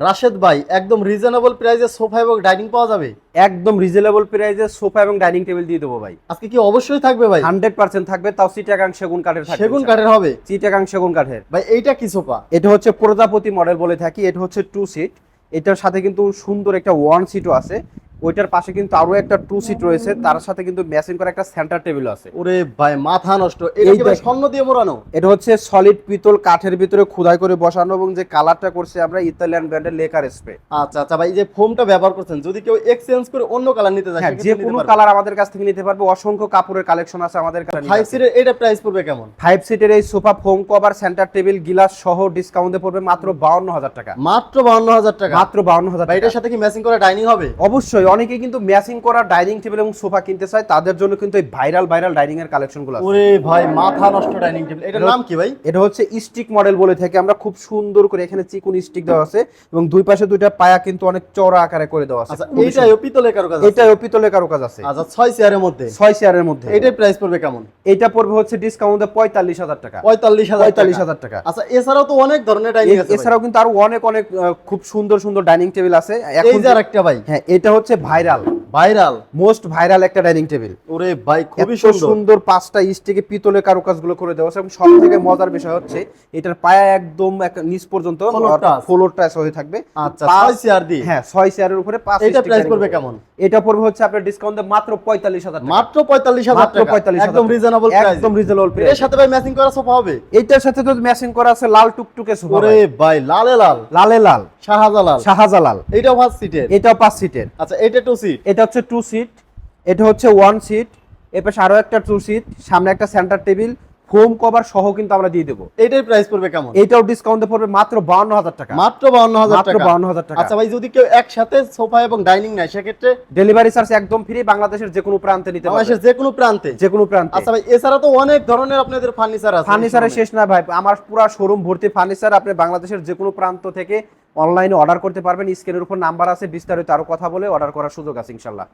রাশেদ ভাই, একদম রিজনেবল প্রাইসে সোফা এবং ডাইনিং পাওয়া যাবে? একদম রিজনেবল প্রাইসে সোফা এবং ডাইনিং টেবিল দিয়ে দেবো ভাই। আজকে কি অবশ্যই থাকবে ভাই? 100% থাকবে, তাও চিটাগাং সেগুন কাঠের থাকবে। সেগুন কাঠের হবে? চিটাগাং সেগুন কাঠের। ভাই এইটা কি সোফা? এটা হচ্ছে প্রজাপতি মডেল বলে থাকি, এটা হচ্ছে 2 সিট। এটার সাথে কিন্তু সুন্দর একটা 1 সিটও আছে, ওইটার পাশে কিন্তু আরো একটা 2 সিট রয়েছে, তার সাথে কিন্তু ম্যাচিং করা একটা সেন্টার টেবিল আছে। ওরে ভাই মাথা নষ্ট, এটা কি ভাই স্বর্ণ দিয়ে মোড়ানো? এটা হচ্ছে সলিড পিতল কাঠের ভিতরে খোদাই করে বসানো, এবং যে কালারটা করছে আমরা ইতালিয়ান ব্র্যান্ডের লেকার স্প্রে। আচ্ছা আচ্ছা ভাই, এই যে ফোমটা ব্যবহার করছেন, যদি কেউ এক্সচেঞ্জ করে অন্য কালার নিতে চায় হ্যাঁ, যে কোনো কালার আমাদের কাছ থেকে নিতে পারবে, অসংখ্য কাপড়ের কালেকশন আছে আমাদের কাছে। 5 সিটের এটা প্রাইস পড়বে কেমন? 5 সিটের এই sofa foam cover center table গিলাস সহ ডিসকাউন্টে পড়বে মাত্র 52,000 টাকা। মাত্র 52,000 টাকা? মাত্র 52,000 ভাই টাকা। এটার সাথে কি ম্যাচিং করা ডাইনিং হবে? অবশ্যই, অনেকে কিন্তু ম্যাচিং করা ডাইনিং টেবিল এবং সোফা কিনতে চায়, তাদের জন্য কিন্তু এই ভাইরাল ডাইনিং এর কালেকশনগুলো আছে। ওরে ভাই মাথা নষ্ট ডাইনিং টেবিল, এটার নাম কি ভাই? এটা হচ্ছে স্টিক মডেল বলে থাকি আমরা, খুব সুন্দর করে এখানে চিকন স্টিক দেওয়া আছে, এবং দুই পাশে দুইটা পায়া কিন্তু অনেক চওড়া আকারে করে দেওয়া আছে। আচ্ছা, এইটাও পিতলের কারুকাজ আছে? এটাও পিতলের কারুকাজ আছে। আচ্ছা, 6 চেয়ারের মধ্যে? 6 চেয়ারের মধ্যে। এটার প্রাইস পড়বে কেমন? এটা পড়বে হচ্ছে ডিসকাউন্টে 45,000 টাকা। 45,000 টাকা। আচ্ছা, এছাড়াও তো অনেক ধরনের ডাইনিং আছে। এছাড়াও কিন্তু আরো অনেক অনেক খুব সুন্দর সুন্দর ডাইনিং টেবিল আছে। এই যে আরেকটা ভাই। হ্যাঁ, এটা হচ্ছে ভাইরাল মোস্ট ভাইরাল একটা ডাইনিং টেবিল। ওরে ভাই খুবই সুন্দর 5টা স্টিকে পিতলের কারুকাজগুলো করে দেওয়া আছে, এবং সবথেকে মজার বিষয় হচ্ছে এটার পায়া একদম নিচ পর্যন্ত ফ্লোর টাচ হয়ে থাকবে। আচ্ছা, 6 চেয়ার দিয়ে? হ্যাঁ, 6 চেয়ারের উপরে 5। এটা প্রাইস পড়বে কেমন? এটা পড়বে হচ্ছে আপনার ডিসকাউন্টে মাত্র 45,000 টাকা। মাত্র 45,000 টাকা? একদম রিজনেবল প্রাইস। একদম রিজনেবল প্রাইস। এর সাথে ভাই ম্যাচিং করা সোফা হবে? এটার সাথে তো ম্যাচিং করা আছে লাল টুকটুকে সোফা। ওরে ভাই লালে লাল শাহজালাল। এটাও 5 সিটের? এটাও 5 সিটের। আচ্ছা, এটা 2 সিট? এটা হচ্ছে 2 সিট। এটা হচ্ছে 1 সিট। এর পাশে আরো একটা 2 সিট, সামনে একটা সেন্টার টেবিল, ফোম কভার সহ কিন্তু আমরা দিয়ে দেব। এটার প্রাইস পড়বে কেমন? এটাও ডিসকাউন্টে পড়বে মাত্র 52,000 টাকা। মাত্র 52,000 টাকা? 52,000 টাকা। আচ্ছা ভাই, যদি কেউ একসাথে সোফা এবং ডাইনিং নেয় সেক্ষেত্রে? ডেলিভারি চার্জ একদম ফ্রি, বাংলাদেশের যে কোনো প্রান্তে নিতে পারবেন। বাংলাদেশের যে কোনো প্রান্তে? যে কোনো প্রান্তে। আচ্ছা ভাই, এছাড়া তো অনেক ধরনের আপনাদের ফার্নিচার আছে। ফার্নিচারের শেষ না ভাই, আমার পুরো শোরুম ভর্তি ফার্নিচার। আপনি বাংলাদেশের যে কোনো প্রান্ত থেকে অনলাইনে অর্ডার করতে পারবেন। স্ক্রিনের উপর নাম্বার আছে, বিস্তারিত আরো কথা বলে অর্ডার করার সুযোগ আছে ইনশাআল্লাহ।